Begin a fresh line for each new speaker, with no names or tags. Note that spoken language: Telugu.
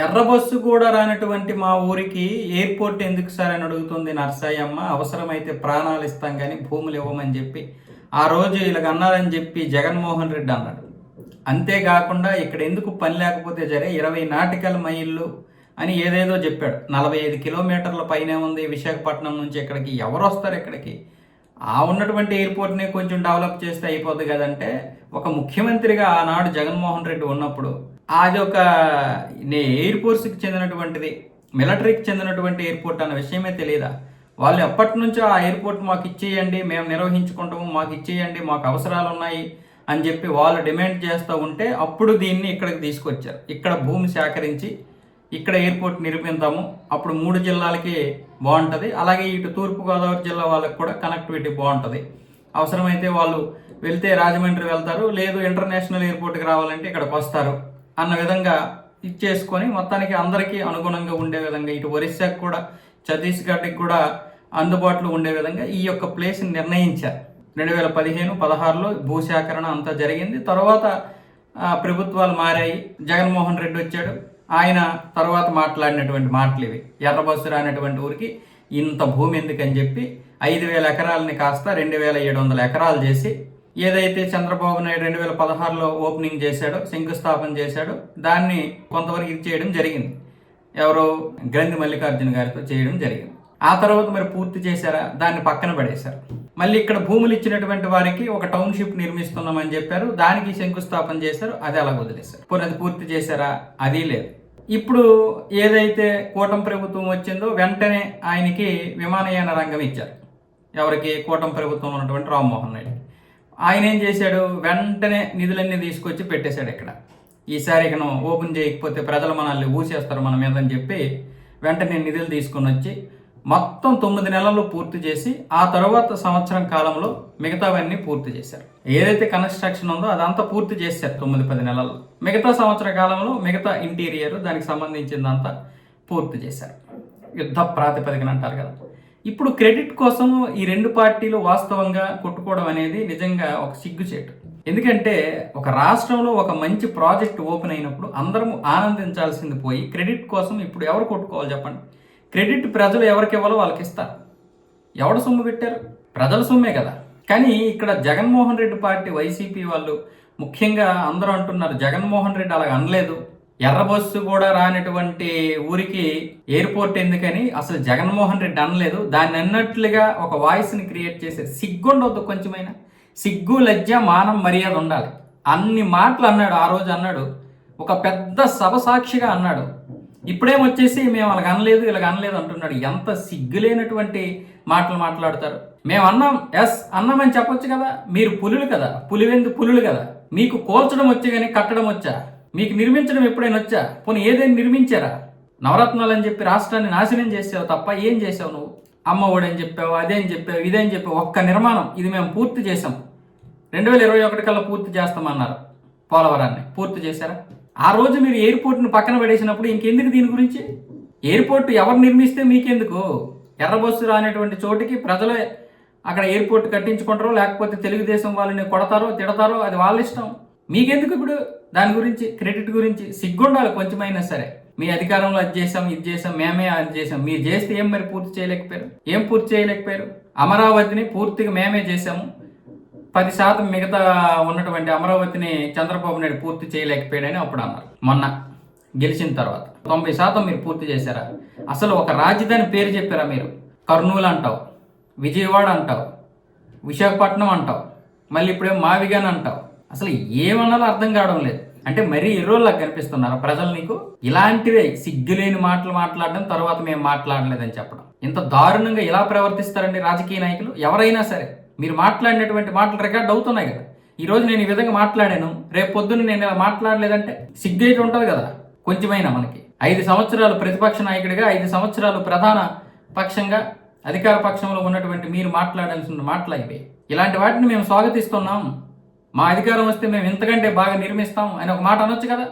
ఎర్ర బస్సు కూడా రానటువంటి మా ఊరికి ఎయిర్పోర్ట్ ఎందుకు సార్ అని అడుగుతుంది నర్సాయమ్మ. అవసరమైతే ప్రాణాలు ఇస్తాం కానీ భూములు ఇవ్వమని చెప్పి ఆ రోజు ఇలాగ అన్నారని చెప్పి జగన్మోహన్ రెడ్డి అన్నాడు. అంతేకాకుండా ఇక్కడ ఎందుకు పని లేకపోతే సరే 20 నాటికల్ మైళ్ళు అని ఏదేదో చెప్పాడు. 45 కిలోమీటర్ల పైనే ఉంది విశాఖపట్నం నుంచి. ఇక్కడికి ఎవరు వస్తారు? ఇక్కడికి ఆ ఉన్నటువంటి ఎయిర్పోర్ట్ని కొంచెం డెవలప్ చేస్తే అయిపోద్ది కదంటే, ఒక ముఖ్యమంత్రిగా ఆనాడు జగన్మోహన్ రెడ్డి ఉన్నప్పుడు అది ఒక ఎయిర్ ఫోర్స్కి చెందినటువంటిది, మిలిటరీకి చెందినటువంటి ఎయిర్పోర్ట్ అన్న విషయమే తెలియదా? వాళ్ళు ఎప్పటి నుంచో ఆ ఎయిర్పోర్ట్ మాకు ఇచ్చేయండి, మేము నిర్వహించుకుంటాము, మాకు ఇచ్చేయండి, మాకు అవసరాలు ఉన్నాయి అని చెప్పి వాళ్ళు డిమాండ్ చేస్తూ ఉంటే అప్పుడు దీన్ని ఇక్కడికి తీసుకొచ్చారు. ఇక్కడ భూమి సేకరించి ఇక్కడ ఎయిర్పోర్ట్ నిర్మిద్దాము, అప్పుడు 3 జిల్లాలకి బాగుంటుంది, అలాగే ఇటు తూర్పుగోదావరి జిల్లా వాళ్ళకి కూడా కనెక్టివిటీ బాగుంటుంది. అవసరమైతే వాళ్ళు వెళ్తే రాజమండ్రి వెళ్తారు, లేదు ఇంటర్నేషనల్ ఎయిర్పోర్ట్కి రావాలంటే ఇక్కడికి వస్తారు అన్న విధంగా ఇచ్చేసుకొని మొత్తానికి అందరికీ అనుగుణంగా ఉండే విధంగా, ఇటు ఒరిస్సాకు కూడా ఛత్తీస్గఢ్కి కూడా అందుబాటులో ఉండే విధంగా ఈ యొక్క ప్లేస్ని నిర్ణయించారు. 2015-16లో భూసేకరణ అంతా జరిగింది. తర్వాత ప్రభుత్వాలు మారాయి, జగన్మోహన్ రెడ్డి వచ్చాడు. ఆయన తర్వాత మాట్లాడినటువంటి మాటలు ఇవి. ఎర్ర బస్సు రానటువంటి ఊరికి ఇంత భూమి ఎందుకని చెప్పి 5,000 ఎకరాలని కాస్త 2,700 ఎకరాలు చేసి, ఏదైతే చంద్రబాబు నాయుడు 2016లో ఓపెనింగ్ చేశాడో, శంకుస్థాపన చేశాడో, దాన్ని కొంతవరకు ఇది చేయడం జరిగింది. ఎవరో గ్రంథి మల్లికార్జున గారితో చేయడం జరిగింది. ఆ తర్వాత మరి పూర్తి చేశారా? దాన్ని పక్కన పడేశారు. మళ్ళీ ఇక్కడ భూములు ఇచ్చినటువంటి వారికి ఒక టౌన్షిప్ నిర్మిస్తున్నామని చెప్పారు, దానికి శంకుస్థాపన చేశారు, అది అలా వదిలేశారు. అది పూర్తి చేశారా? అది లేదు. ఇప్పుడు ఏదైతే కూటమి ప్రభుత్వం వచ్చిందో వెంటనే ఆయనకి విమానయాన రంగం ఇచ్చారు. ఎవరికి? కూటమి ప్రభుత్వంలో ఉన్నటువంటి రామ్మోహన్ రెడ్డి. ఆయన ఏం చేశాడు? వెంటనే నిధులన్నీ తీసుకొచ్చి పెట్టేశాడు. ఇక్కడ ఈసారి ఇక ఓపెన్ చేయకపోతే ప్రజలు మనల్ని ఊసేస్తారు మన మీద అని చెప్పి వెంటనే నిధులు తీసుకొని వచ్చి మొత్తం 9 నెలల్లో పూర్తి చేసి, ఆ తర్వాత సంవత్సరం కాలంలో మిగతావన్నీ పూర్తి చేశారు. ఏదైతే కన్స్ట్రక్షన్ ఉందో అదంతా పూర్తి చేశారు 9-10 నెలల్లో. మిగతా సంవత్సర కాలంలో మిగతా ఇంటీరియర్ దానికి సంబంధించిందంతా పూర్తి చేశారు. యుద్ధ ప్రాతిపదికన అంటారు కదా. ఇప్పుడు క్రెడిట్ కోసం ఈ 2 పార్టీలు వాస్తవంగా కొట్టుకోవడం అనేది నిజంగా ఒక సిగ్గుచేటు. ఎందుకంటే ఒక రాష్ట్రంలో ఒక మంచి ప్రాజెక్ట్ ఓపెన్ అయినప్పుడు అందరం ఆనందించాల్సింది పోయి క్రెడిట్ కోసం ఇప్పుడు ఎవరు కొట్టుకోవాలి చెప్పండి? క్రెడిట్ ప్రజలు ఎవరికి ఇవ్వాలో వాళ్ళకి ఇస్తారు. ఎవడు సొమ్ము పెట్టారు? ప్రజల సొమ్మే కదా. కానీ ఇక్కడ జగన్మోహన్ రెడ్డి పార్టీ, వైసీపీ వాళ్ళు ముఖ్యంగా అందరూ అంటున్నారు జగన్మోహన్ రెడ్డి అలాగ అనలేదు, ఎర్ర బస్సు కూడా రానటువంటి ఊరికి ఎయిర్పోర్ట్ ఎందుకని అసలు జగన్మోహన్ రెడ్డి అనలేదు. దాన్ని అన్నట్లుగా ఒక వాయిస్ని క్రియేట్ చేసే సిగ్గుండొద్దు, కొంచెమైనా సిగ్గు, లజ్జ, మానం, మర్యాద ఉండాలి. అన్ని మాటలు అన్నాడు, ఆ రోజు అన్నాడు, ఒక పెద్ద సభ సాక్షిగా అన్నాడు. ఇప్పుడేమొచ్చేసి మేము అలాగ అనలేదు, ఇలాగ అనలేదు అంటున్నాడు. ఎంత సిగ్గులేనటువంటి మాటలు మాట్లాడతారు. మేము అన్నాం, ఎస్ అన్నామని చెప్పొచ్చు కదా. మీరు పులులు కదా, పులులు కదా. మీకు కోల్చడం వచ్చే కానీ కట్టడం వచ్చా? మీకు నిర్మించడం ఎప్పుడైనా వచ్చా? పోనీ ఏదైనా నిర్మించారా? నవరత్నాలు అని చెప్పి రాష్ట్రాన్ని నాశనం చేసావు తప్ప ఏం చేసావు నువ్వు? అమ్మ ఒడని చెప్పావు, అదేం చెప్పావు, ఇదేం చెప్పావు. ఒక్క నిర్మాణం ఇది మేము పూర్తి చేసాం, 2021 కల్లా పూర్తి చేస్తామన్నారు. పోలవరాన్ని పూర్తి చేశారా? ఆ రోజు మీరు ఎయిర్పోర్ట్ను పక్కన పడేసినప్పుడు ఇంకెందుకు దీని గురించి? ఎయిర్పోర్ట్ ఎవరు నిర్మిస్తే మీకెందుకు? ఎర్ర బస్సు రానటువంటి చోటికి ప్రజలే అక్కడ ఎయిర్పోర్ట్ కట్టించుకుంటారో, లేకపోతే తెలుగుదేశం వాళ్ళని కొడతారో తిడతారో, అది వాళ్ళ ఇష్టం. మీకెందుకు ఇప్పుడు దాని గురించి? క్రెడిట్ గురించి సిగ్గుండాలి కొంచెమైనా సరే. మీ అధికారంలో అది చేసాం, ఇది చేసాం, మేమే అది చేసాం. మీరు చేస్తే ఏం మరి పూర్తి చేయలేకపోయారు? ఏం పూర్తి చేయలేకపోయారు? అమరావతిని పూర్తిగా మేమే చేసాము, 10% మిగతా ఉన్నటువంటి అమరావతిని చంద్రబాబు నాయుడు పూర్తి చేయలేకపోయాడని అప్పుడు అన్నారు. మొన్న గెలిచిన తర్వాత 90% మీరు పూర్తి చేశారా? అసలు ఒక రాజధాని పేరు చెప్పారా మీరు? కర్నూలు అంటావు, విజయవాడ అంటావు, విశాఖపట్నం అంటావు, మళ్ళీ ఇప్పుడేమో మావిగాని అంటావు. అసలు ఏమన్నాలో అర్థం కావడం లేదు. అంటే మరీ ఎర్రోళ్ళకి కనిపిస్తున్నారా ప్రజలు నీకు? ఇలాంటివే సిగ్గులేని మాటలు మాట్లాడడం, తర్వాత మేము మాట్లాడలేదని చెప్పడం. ఇంత దారుణంగా ఇలా ప్రవర్తిస్తారండి రాజకీయ నాయకులు ఎవరైనా సరే. మీరు మాట్లాడినటువంటి మాటలు రికార్డ్ అవుతున్నాయి కదా. ఈరోజు నేను ఈ విధంగా మాట్లాడాను, రేపు పొద్దున్న నేను ఇలా మాట్లాడలేదంటే సిగ్గేటి ఉంటుంది కదా కొంచెమైనా మనకి. 5 సంవత్సరాలు ప్రతిపక్ష నాయకుడిగా, 5 సంవత్సరాలు ప్రధాన పక్షంగా అధికార పక్షంలో ఉన్నటువంటి మీరు మాట్లాడాల్సిన మాటలు అయిపోయి. ఇలాంటి వాటిని మేము స్వాగతిస్తున్నాం, మా అధికారం వస్తే మేము ఇంతకంటే బాగా నిర్మిస్తాం అని ఒక మాట అనొచ్చు కదా.